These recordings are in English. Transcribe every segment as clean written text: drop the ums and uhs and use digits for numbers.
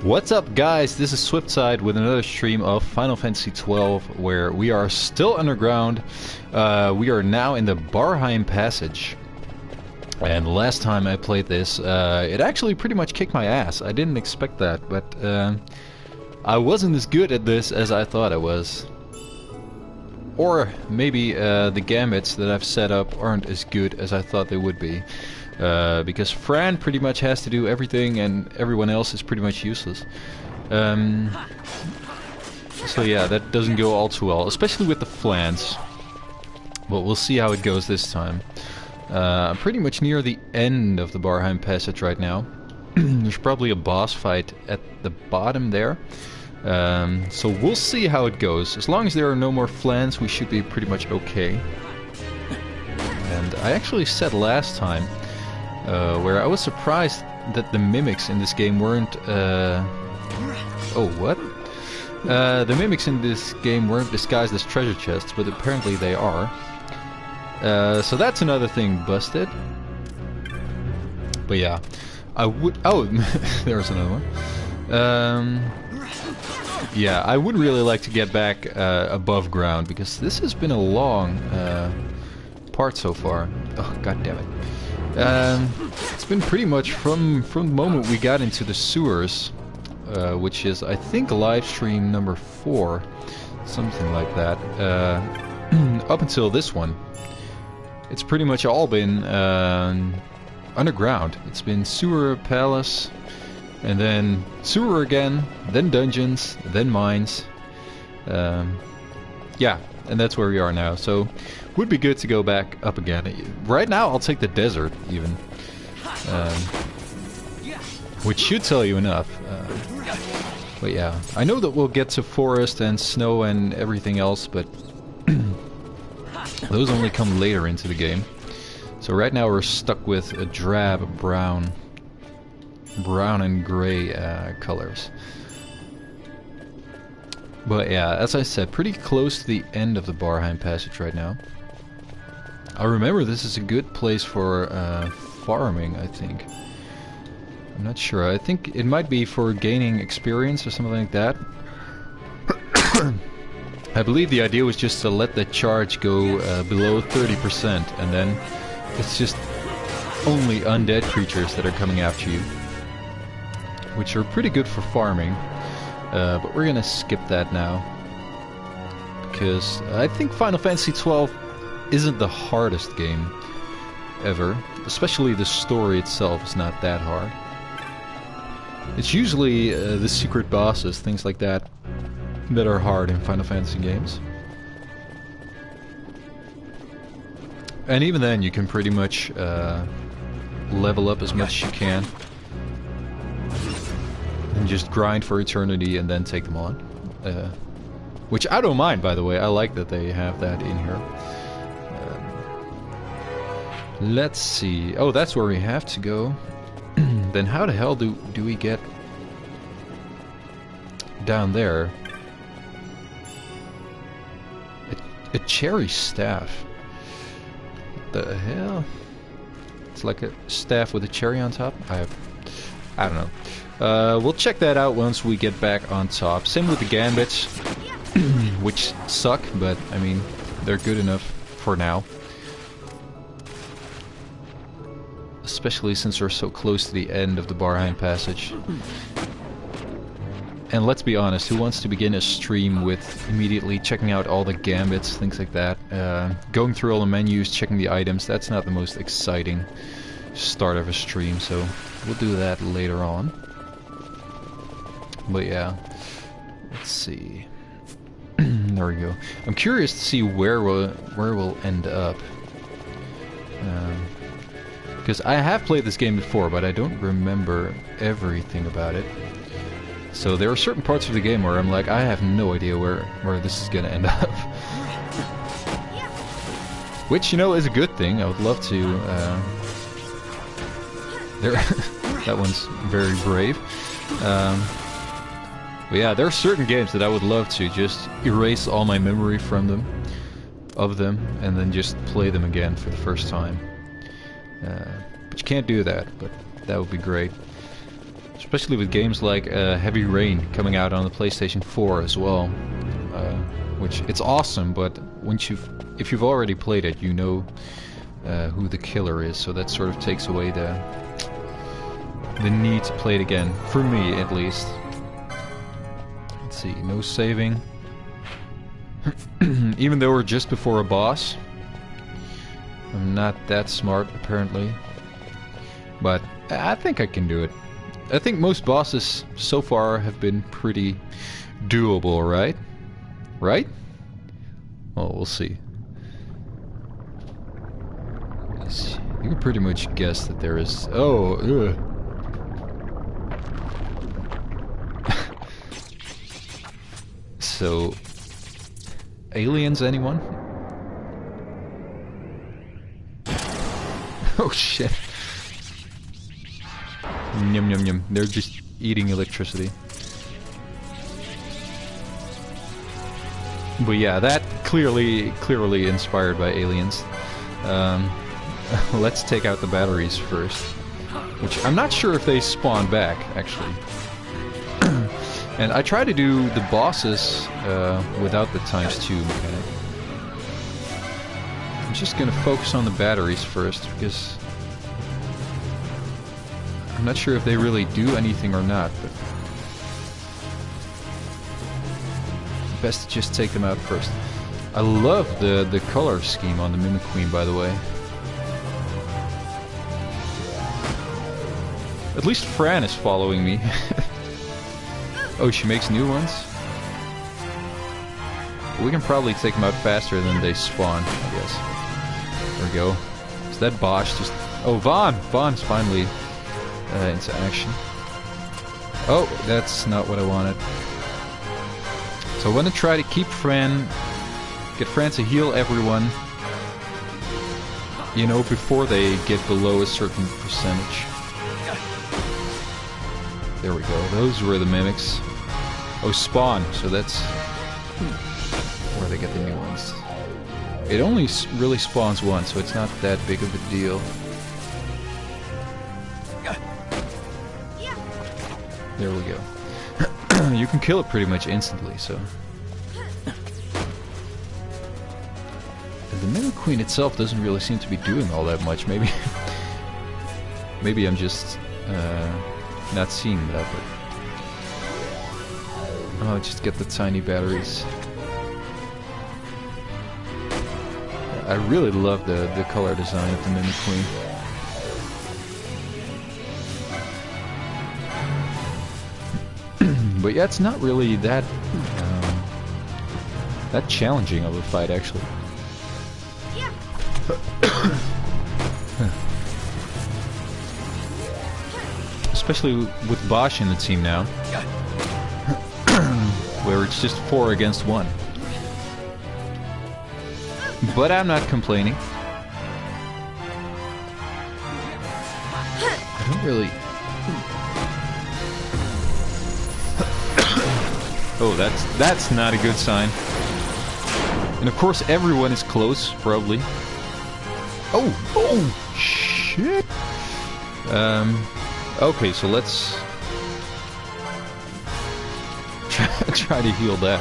What's up, guys? This is SWFTSIDE with another stream of Final Fantasy XII, where we are still underground. We are now in the Barheim Passage. And last time I played this, it actually pretty much kicked my ass. I didn't expect that, but I wasn't as good at this as I thought I was. Or maybe the gambits that I've set up aren't as good as I thought they would be. Because Fran pretty much has to do everything and everyone else is pretty much useless. So yeah, that doesn't go all too well, especially with the flans. But we'll see how it goes this time. I'm pretty much near the end of the Barheim Passage right now. There's probably a boss fight at the bottom there. So we'll see how it goes. As long as there are no more flans, we should be pretty much okay. And I actually said last time, where I was surprised that the mimics in this game weren't... Oh, what? The mimics in this game weren't disguised as treasure chests, but apparently they are. So that's another thing busted. But yeah, I would... Oh, there's another one. Yeah, I would really like to get back above ground, because this has been a long part so far. Oh, god damn it. It's been pretty much from the moment we got into the sewers, which is, I think, live stream number 4, something like that, up until this one. It's pretty much all been underground. It's been sewer, palace, and then sewer again, then dungeons, then mines. Yeah, and that's where we are now, so would be good to go back up again. Right now I'll take the desert, even. Which should tell you enough. But yeah, I know that we'll get to forest and snow and everything else, but those only come later into the game. So right now we're stuck with a drab brown and gray colors. But yeah, as I said, pretty close to the end of the Barheim Passage right now. I remember this is a good place for farming, I think. I'm not sure. I think it might be for gaining experience or something like that. I believe the idea was just to let the charge go below 30%, and then it's just only undead creatures that are coming after you, which are pretty good for farming. But we're gonna skip that now, because I think Final Fantasy XII isn't the hardest game ever. Especially the story itself is not that hard. It's usually the secret bosses, things like that, that are hard in Final Fantasy games. And even then you can pretty much level up as much as you can. And just grind for eternity and then take them on. Which I don't mind, by the way. I like that they have that in here. Let's see. Oh, that's where we have to go. Then how the hell do we get down there? A cherry staff. What the hell? It's like a staff with a cherry on top? I don't know. We'll check that out once we get back on top. Same with the gambits, which suck, but I mean, they're good enough for now. Especially since we're so close to the end of the Barheim Passage. And let's be honest, who wants to begin a stream with immediately checking out all the gambits, things like that? Going through all the menus, checking the items, that's not the most exciting start of a stream, so we'll do that later on. But yeah, let's see. There we go. I'm curious to see where we'll end up. Because I have played this game before, but I don't remember everything about it. So there are certain parts of the game where I'm like, I have no idea where this is gonna end up. Which, you know, is a good thing. I would love to... that one's very brave. But yeah, there are certain games that I would love to just erase all my memory from them, and then just play them again for the first time. But you can't do that, but that would be great. Especially with games like Heavy Rain coming out on the PlayStation 4 as well. Which, it's awesome, but if you've already played it, you know who the killer is, so that sort of takes away the need to play it again, for me at least. Let's see, no saving. Even though we're just before a boss. I'm not that smart, apparently. But I think I can do it. I think most bosses so far have been pretty doable, right? Right? Well, we'll see. You can pretty much guess that there is... Oh, ugh. So... Aliens, anyone? Oh shit. Yum yum yum. They're just eating electricity. But yeah, that clearly inspired by aliens. Let's take out the batteries first. Which I'm not sure if they spawn back, actually. And I try to do the bosses without the ×2 mechanic. I'm just gonna focus on the batteries first, because I'm not sure if they really do anything or not, but best to just take them out first. I love the color scheme on the Mimic Queen, by the way. At least Fran is following me. Oh, she makes new ones? We can probably take them out faster than they spawn, I guess. There we go. Is that Bosch just... Oh, Vaughn! Vaughn's finally into action. Oh, that's not what I wanted. So I want to try to keep Fran... Get Fran to heal everyone. You know, before they get below a certain percentage. There we go. Those were the mimics. Oh, spawn. So that's where they get the new ones. It only really spawns once, so it's not that big of a deal. There we go. You can kill it pretty much instantly, so... The Mimic Queen itself doesn't really seem to be doing all that much. Maybe... Maybe I'm just... not seeing that, but... Oh, just get the tiny batteries. I really love the color design of the Mimic Queen. But yeah, it's not really that that challenging of a fight, actually. Especially with Bosch in the team now, where it's just 4 against 1. But I'm not complaining. I don't really... Oh, that's not a good sign. And of course everyone is close, probably. Oh, shit! Okay, so let's try to heal that.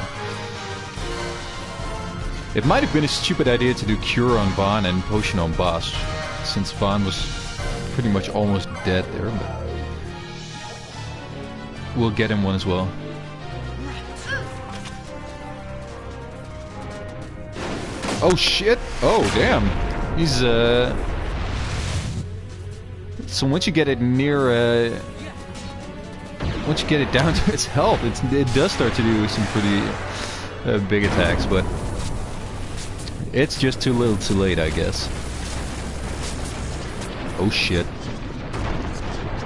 It might have been a stupid idea to do Cure on Vaughn and Potion on Bosch, since Vaughn was pretty much almost dead there, but we'll get him one as well. Oh shit! Oh damn! He's so once you get it near, once you get it down to its health, it does start to do some pretty big attacks, but it's just too little too late, I guess. Oh shit.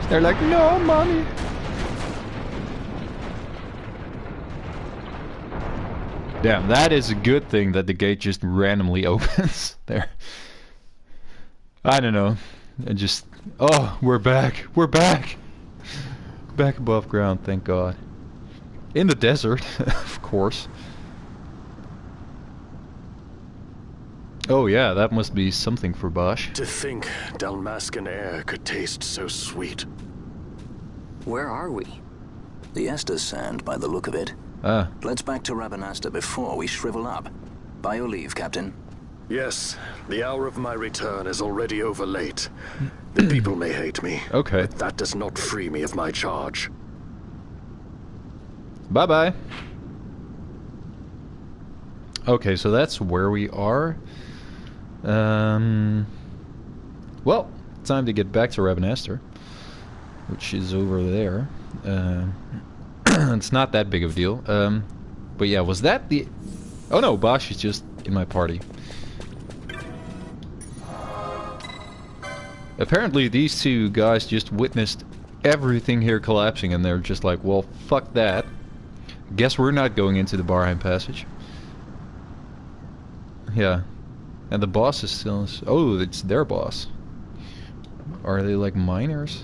They're like, no, mommy! Damn, that is a good thing that the gate just randomly opens there. I don't know. I just... Oh, we're back! We're back! Back above ground, thank God. In the desert, of course. Oh yeah, that must be something for Bosch. To think Dalmascan air could taste so sweet. Where are we? The Estes Sand, by the look of it. Ah. Let's back to Rabanasta before we shrivel up. By your leave, Captain. Yes, the hour of my return is already over late. The people may hate me. Okay. But that does not free me of my charge. Bye-bye. Okay, so that's where we are. Well, time to get back to Rabanasta, which is over there. It's not that big of a deal. But yeah, was that the... Oh no, Bosch is just in my party. Apparently these two guys just witnessed everything here collapsing and they're just like, well, fuck that. Guess we're not going into the Barheim Passage. Yeah. And the boss is still... Oh, it's their boss. Are they like miners?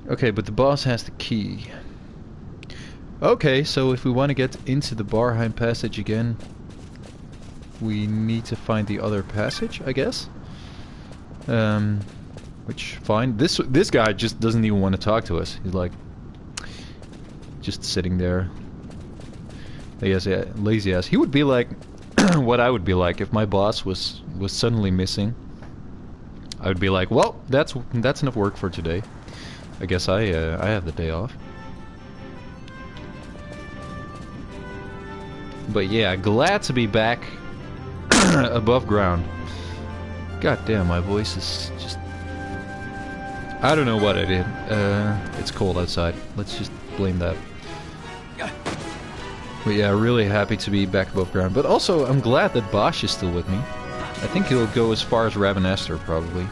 Okay, but the boss has the key. Okay, so if we want to get into the Barheim Passage again, we need to find the other passage, I guess. Which, fine. This guy just doesn't even want to talk to us. He's like... just sitting there. I guess, yeah, lazy ass. He would be like what I would be like if my boss was suddenly missing. I would be like, well, that's enough work for today. I guess I have the day off. But yeah, glad to be back above ground. God damn, my voice is just... I don't know what I did. It's cold outside. Let's just blame that. But yeah, really happy to be back above ground. But also, I'm glad that Bosch is still with me. I think he'll go as far as Rabanasta, probably.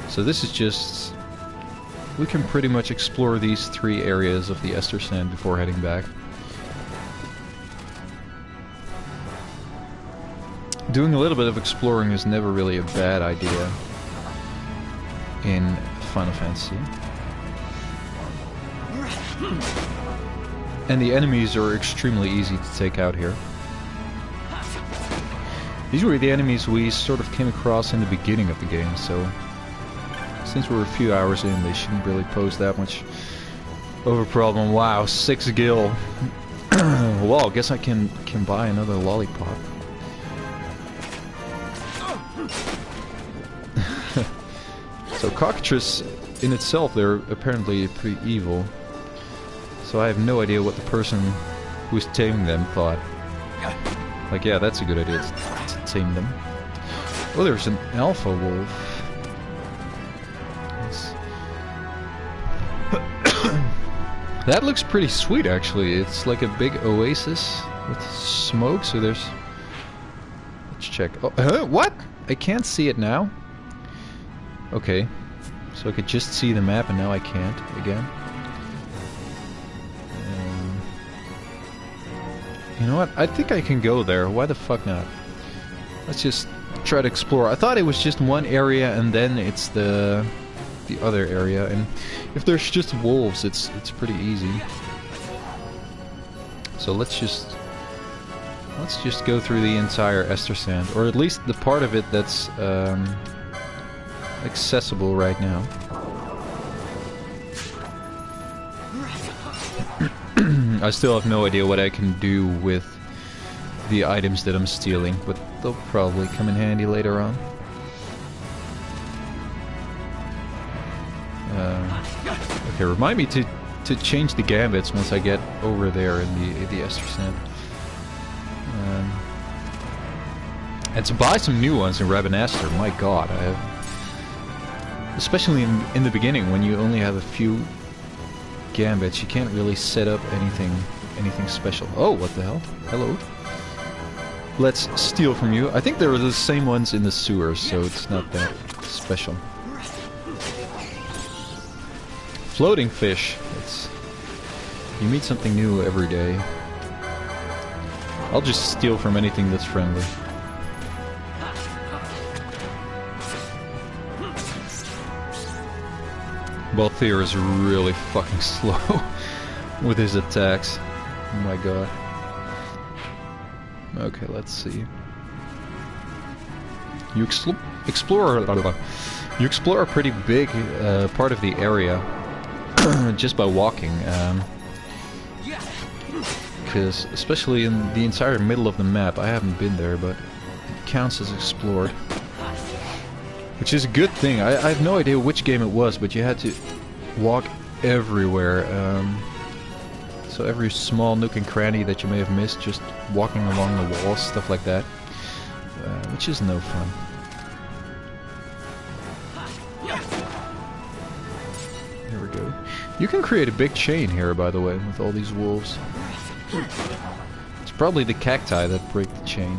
So this is just... We can pretty much explore these 3 areas of the Ester Sand before heading back. Doing a little bit of exploring is never really a bad idea in Final Fantasy. And the enemies are extremely easy to take out here. These were the enemies we sort of came across in the beginning of the game, so since we're a few hours in, they shouldn't really pose that much of a problem. Wow, 6 gil. Well, I guess I can buy another lollipop. So cockatrice in itself, they're apparently pretty evil. So I have no idea what the person who's taming them thought. Like, yeah, that's a good idea to tame them. Oh, there's an alpha wolf. Nice. That looks pretty sweet, actually. It's like a big oasis with smoke, so there's... Let's check. Oh, what? I can't see it now? Okay. So I could just see the map and now I can't again. You know what? I think I can go there. Why the fuck not? Let's just try to explore. I thought it was just one area and then it's the other area. And if there's just wolves, it's pretty easy. So let's just go through the entire Ester Sand, or at least the part of it that's accessible right now. I still have no idea what I can do with the items that I'm stealing, but they'll probably come in handy later on. Okay, remind me to change the gambits once I get over there in the Ester Sand. And to buy some new ones in Rabanasta, my god, I have... Especially in the beginning, when you only have a few gambits, you can't really set up anything special. Oh, what the hell? Hello. Let's steal from you. I think they were the same ones in the sewers, so it's not that special. Floating fish. You meet something new every day. I'll just steal from anything that's friendly. Balthier is really fucking slow with his attacks. Oh my god. Okay, let's see. You explore You explore a pretty big part of the area just by walking. Because, especially in the entire middle of the map, I haven't been there, but it counts as explored. Which is a good thing. I have no idea which game it was, but you had to walk everywhere. So every small nook and cranny that you may have missed, just walking along the walls, stuff like that. Which is no fun. There we go. You can create a big chain here, by the way, with all these wolves. It's probably the cacti that break the chain.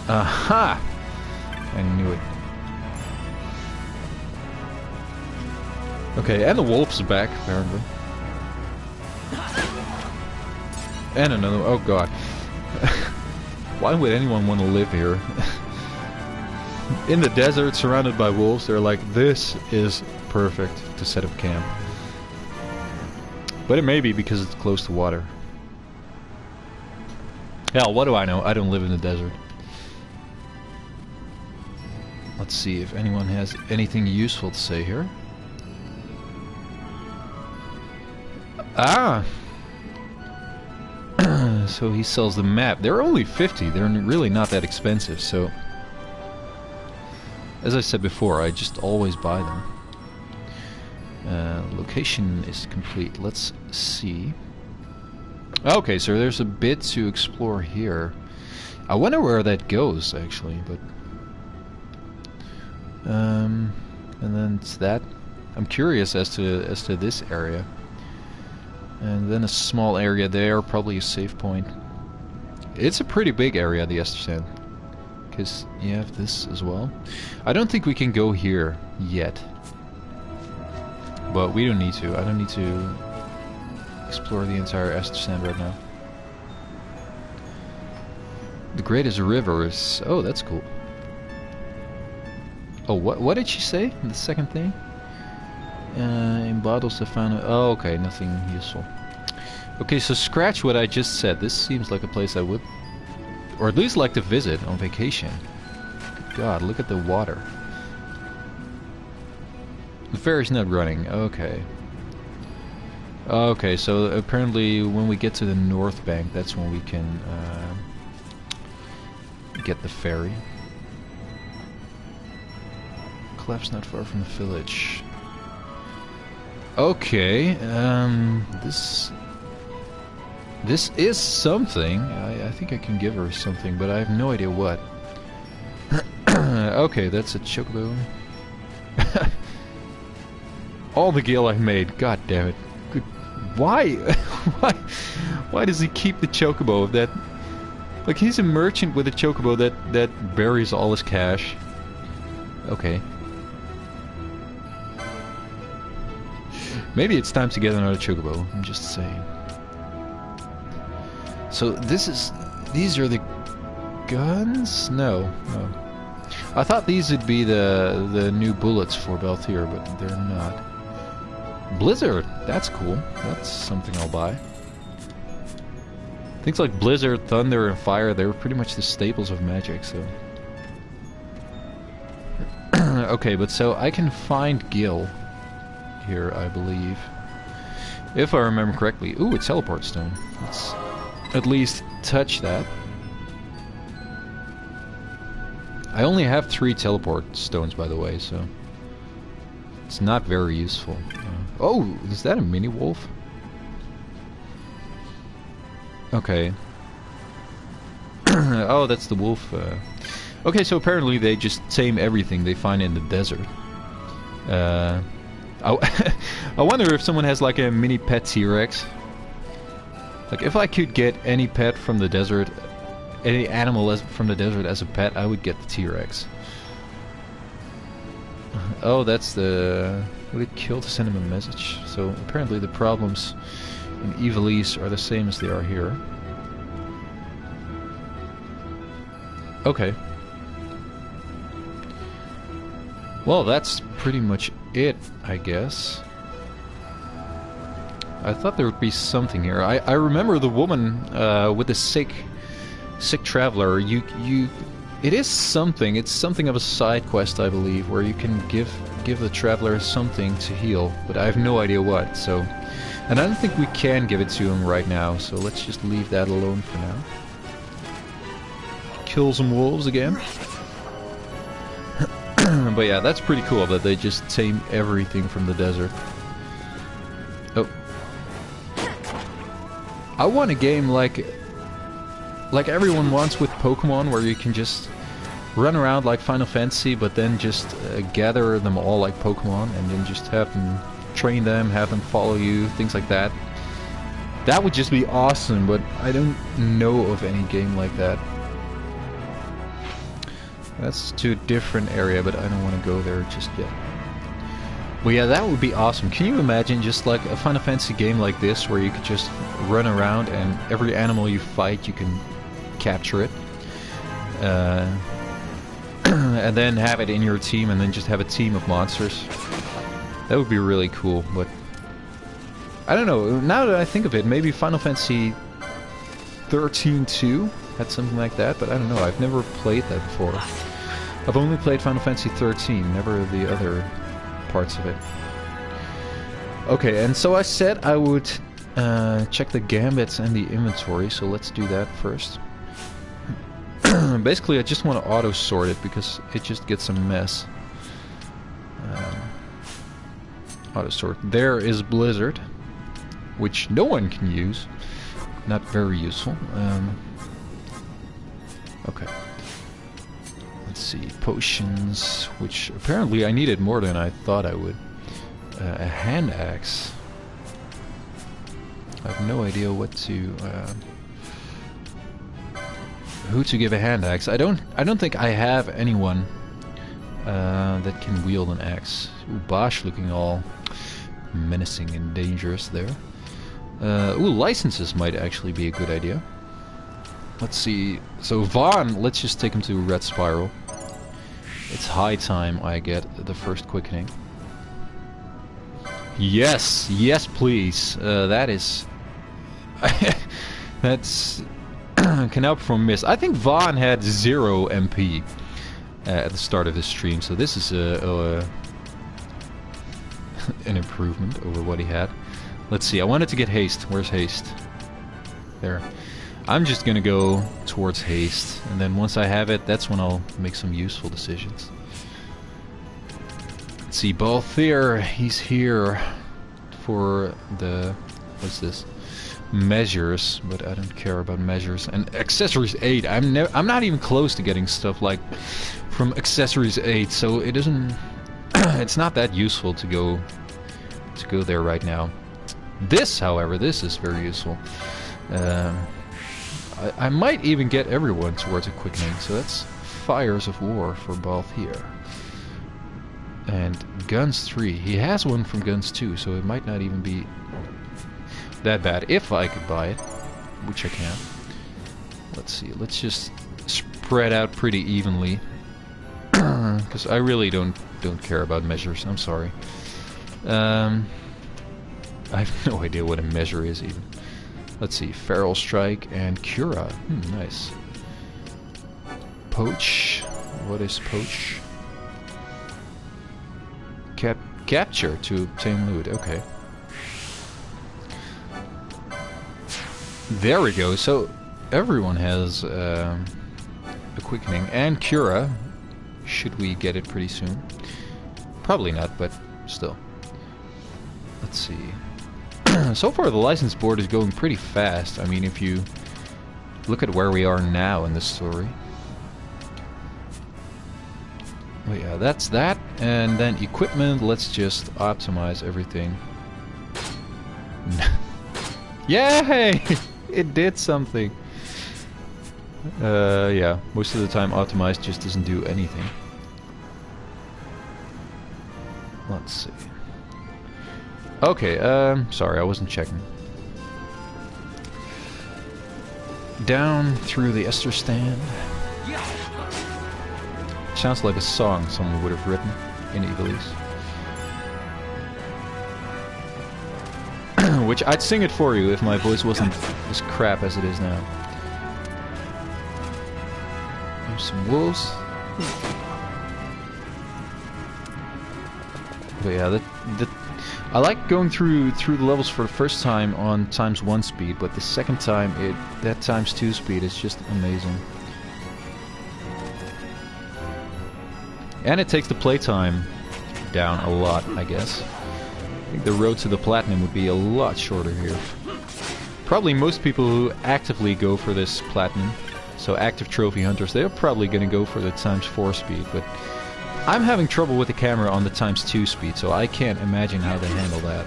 Aha! I knew it. Okay, and the wolf's back, apparently. And another... oh god. Why would anyone want to live here? In the desert, surrounded by wolves, they're like, this is perfect to set up camp. But it may be because it's close to water. Hell, what do I know? I don't live in the desert. Let's see if anyone has anything useful to say here. Ah! So he sells the map. They're only 50. They're really not that expensive, so... as I said before, I just always buy them. Location is complete. Let's see. Okay, so there's a bit to explore here. I wonder where that goes, actually, but... and then it's that. I'm curious as to this area. And then a small area there, probably a save point. It's a pretty big area, the Estersand. Because you have this as well. I don't think we can go here yet. But we don't need to. I don't need to explore the entire Estersand right now. The greatest river is... oh, that's cool. Oh, what did she say? The second thing? In bottles I found... oh, okay, nothing useful. Okay, so scratch what I just said. This seems like a place I would... or at least like to visit on vacation. Good God, look at the water. The ferry's not running. Okay. Okay, so apparently when we get to the north bank, that's when we can get the ferry. Clef's not far from the village. Okay, this is something. I think I can give her something, but I have no idea what. Okay, that's a chocobo. All the gil I made. God damn it. Good. Why? Why does he keep the chocobo? That, like, he's a merchant with a chocobo that buries all his cash. Okay. Maybe it's time to get another chocobo. I'm just saying. So these are the guns? No. I thought these would be the new bullets for Balthier, but they're not. Blizzard, that's cool. That's something I'll buy. Things like Blizzard, Thunder, and Fire, they were pretty much the staples of Magic, so... Okay, but so I can find Gil here, I believe. If I remember correctly. Ooh, a teleport stone. Let's at least touch that. I only have 3 teleport stones, by the way, so... it's not very useful. Oh, is that a mini wolf? Okay. Oh, that's the wolf. Okay, so apparently they just tame everything they find in the desert. I wonder if someone has like a mini pet T-Rex. Like, if I could get any pet from the desert, any animal from the desert as a pet, I would get the T-Rex. Oh, that's the... would it kill to send him a message? So apparently the problems in Ivalice are the same as they are here. Okay. Well, that's pretty much it, I guess. I thought there would be something here. I remember the woman with the sick traveler. You It is something. It's something of a side quest, I believe, where you can give the traveler something to heal, but I have no idea what. So, and I don't think we can give it to him right now. So let's just leave that alone for now. Kill some wolves again. But yeah, that's pretty cool that they just tame everything from the desert. Oh. I want a game like everyone wants with Pokemon, where you can just run around like Final Fantasy, but then just gather them all like Pokemon, and then just have them train them, have them follow you, things like that. That would just be awesome, but I don't know of any game like that. That's to a different area, but I don't want to go there just yet. But yeah, that would be awesome. Can you imagine just like a Final Fantasy game like this, where you could just run around and every animal you fight, you can capture it. And then have it in your team, and then just have a team of monsters. That would be really cool, but I don't know, now that I think of it, maybe Final Fantasy 13-2 had something like that, but I don't know, I've never played that before. I've only played Final Fantasy 13, never the other parts of it. Okay, and so I said I would check the gambits and the inventory, so let's do that first. Basically, I just want to auto-sort it because it just gets a mess. Auto-sort. There is Blizzard, which no one can use. Not very useful. Okay. Let's see. Potions, which apparently I needed more than I thought I would. A hand axe. I have no idea what to... who to give a hand axe. I don't think I have anyone that can wield an axe. Ooh, Bosch looking all menacing and dangerous there. Ooh, licenses might actually be a good idea. Let's see. So Vaughn, let's just take him to Red Spiral. It's high time I get the first quickening. Yes, yes please. That is... that's... can outperform Miss. I think Vaughn had 0 MP at the start of his stream, so this is an improvement over what he had. Let's see, I wanted to get haste. Where's haste? There. I'm just gonna go towards haste, and then once I have it, that's when I'll make some useful decisions. Let's see, Balthier, he's here for the... what's this? Measures, but I don't care about measures. And accessories 8. I'm not even close to getting stuff like from accessories 8, so it isn't it's not that useful to go there right now. This, however, this is very useful. I might even get everyone towards a quickening, so that's Fires of War for Balthier. And Guns 3. He has one from Guns 2, so it might not even be that bad if I could buy it, which I can. Let's see, let's just spread out pretty evenly, because I really don't care about measures. I'm sorry. I have no idea what a measure is even. Let's see, Feral Strike and Cura. Nice. Poach. What is poach? Capture to obtain loot. Okay. There we go. So everyone has a quickening and Cura. Should we get it pretty soon? Probably not, but still. Let's see. So far the license board is going pretty fast. I mean, if you look at where we are now in this story. Well, yeah, that's that. And then equipment, let's just optimize everything. Yay! It did something. Yeah, most of the time optimized just doesn't do anything. Let's see. Okay, sorry, I wasn't checking. Down through the Esther stand. Sounds like a song someone would have written in Ivalice. Which I'd sing it for you if my voice wasn't as crap as it is now. There's some wolves. But yeah, I like going through the levels for the first time on ×1 speed, but the second time that ×2 speed is just amazing. And it takes the playtime down a lot, I guess. I think the road to the platinum would be a lot shorter here. Probably most people who actively go for this platinum, so active trophy hunters, they're probably going to go for the ×4 speed, but I'm having trouble with the camera on the ×2 speed, so I can't imagine how they handle that.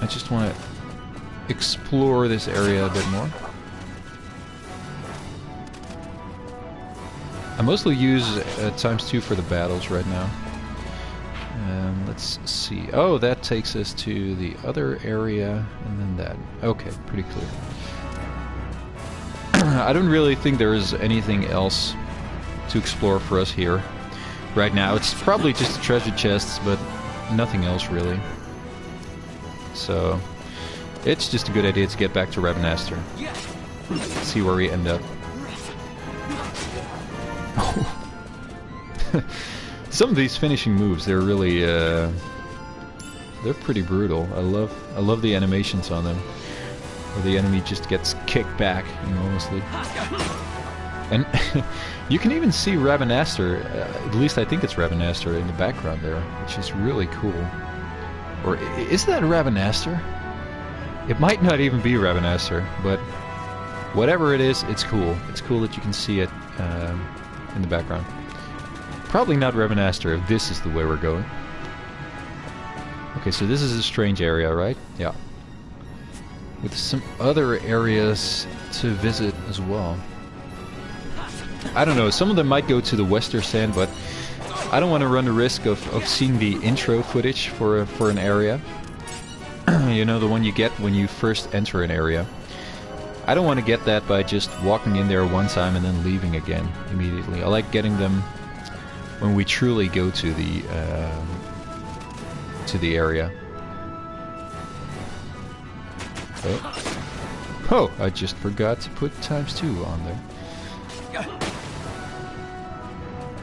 I just want to explore this area a bit more. I mostly use ×2 for the battles right now. Let's see. Oh, that takes us to the other area, and then that. Okay, pretty clear. I don't really think there is anything else to explore for us here right now. It's probably just the treasure chests, but nothing else really. So it's just a good idea to get back to Ravenaster. See where we end up. Some of these finishing moves, they're really they're pretty brutal. I love the animations on them. Where the enemy just gets kicked back enormously. And you can even see Ravenaster, at least I think it's Ravenaster in the background there, which is really cool. Or is that Ravenaster? It might not even be Ravenaster, but whatever it is, it's cool. It's cool that you can see it in the background. Probably not Ravenaster if this is the way we're going. Okay, so this is a strange area, right? Yeah. With some other areas to visit as well. I don't know, some of them might go to the Western Sand, but I don't want to run the risk of seeing the intro footage for an area. You know, the one you get when you first enter an area. I don't want to get that by just walking in there one time and then leaving again immediately. I like getting them when we truly go to the area. Oh, I just forgot to put ×2 on there.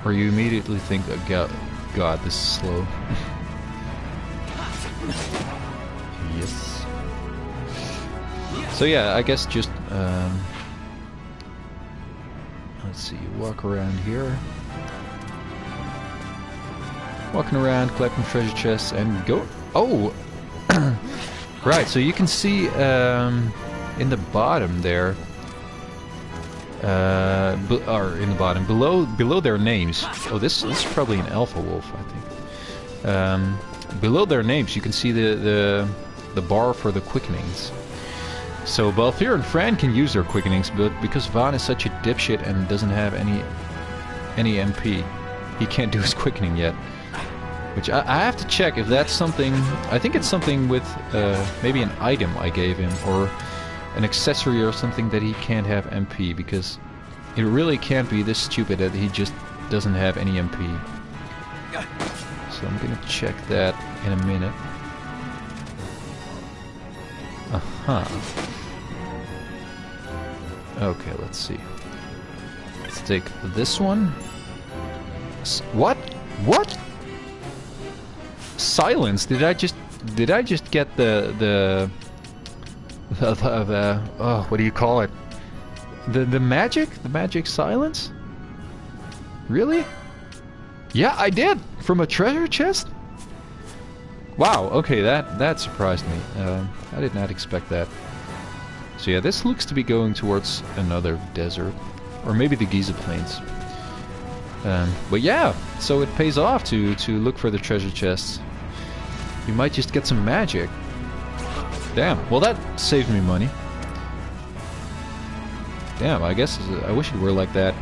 Or you immediately think, oh, God, this is slow. Yes. So yeah, I guess just let's see, walk around here. Walking around, collecting treasure chests, and go. Oh, right. So you can see in the bottom there, or in the bottom below their names. Oh, this is probably an alpha wolf, I think. Below their names, you can see the bar for the quickenings. So Balthier and Fran can use their quickenings, but because Vaan is such a dipshit and doesn't have any MP, he can't do his quickening yet. Which I have to check if that's something. I think it's something with maybe an item I gave him, or an accessory or something that he can't have MP, because it really can't be this stupid that he just doesn't have any MP. So I'm gonna check that in a minute. Okay, let's see. Let's take this one. What? What? Silence? Did I just get the oh, what do you call it? The magic? The magic silence? Really? Yeah, I did! From a treasure chest? Wow, okay, that surprised me. I did not expect that. So yeah, this looks to be going towards another desert. Or maybe the Giza Plains. But yeah, so it pays off to look for the treasure chests. You might just get some magic. Damn, well that saved me money. Damn, I guess I wish it were like that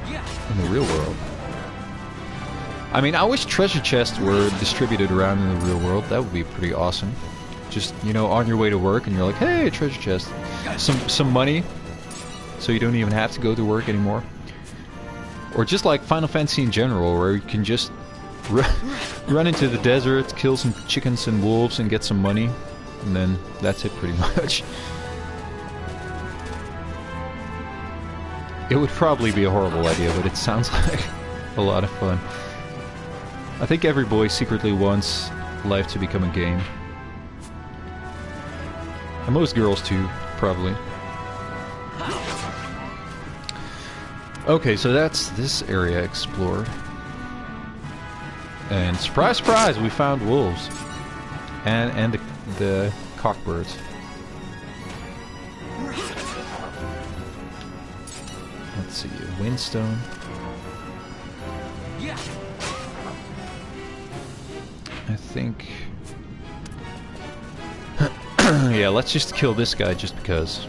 in the real world. I mean, I wish treasure chests were distributed around in the real world. That would be pretty awesome. Just, you know, on your way to work and you're like, hey, treasure chest. Some money, so you don't even have to go to work anymore. Or just like Final Fantasy in general, where you can just run into the desert, kill some chickens and wolves and get some money. And then that's it pretty much. It would probably be a horrible idea, but it sounds like a lot of fun. I think every boy secretly wants life to become a game. And most girls too, probably. Okay, so that's this area explored. And surprise, surprise, we found wolves. And the cockbirds. Let's see, windstone. I think... yeah, let's just kill this guy just because.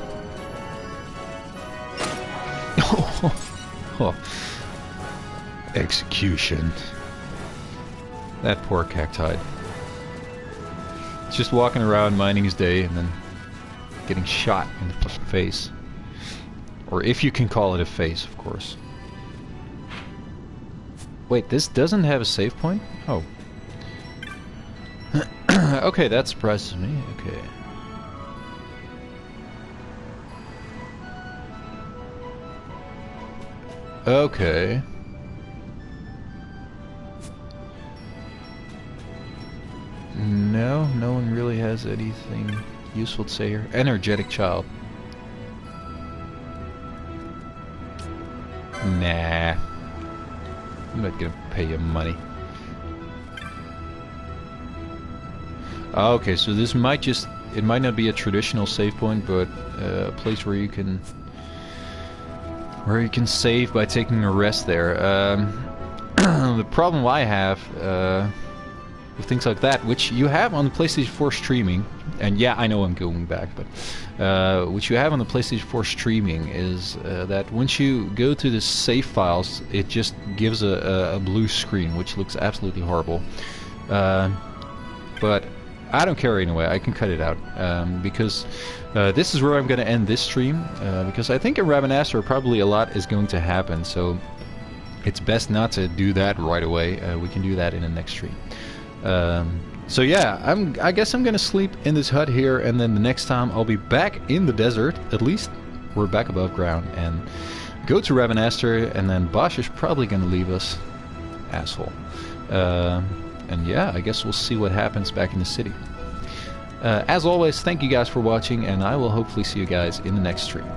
Oh. Execution. That poor cacti. He's just walking around minding his day and then getting shot in the fucking face. Or if you can call it a face, of course. Wait, this doesn't have a save point? Oh. Okay, that surprises me. Okay. Okay. No, no one really has anything useful to say here. Energetic child. Nah. I'm not gonna pay you money. Okay, so this might just... it might not be a traditional save point, but a place where you can... save by taking a rest there. The problem I have with things like that, which you have on the PlayStation 4 streaming, and yeah, I know I'm going back, but which you have on the PlayStation 4 streaming is that once you go to the save files, it just gives a blue screen, which looks absolutely horrible. But I don't care anyway, I can cut it out, because this is where I'm going to end this stream, because I think in Rabanastre probably a lot is going to happen, so it's best not to do that right away. We can do that in the next stream. So yeah, I guess I'm going to sleep in this hut here, and then the next time I'll be back in the desert, at least we're back above ground, and go to Rabanastre, and then Bosch is probably going to leave us. Asshole. And yeah, I guess we'll see what happens back in the city. As always, thank you guys for watching, and I will hopefully see you guys in the next stream.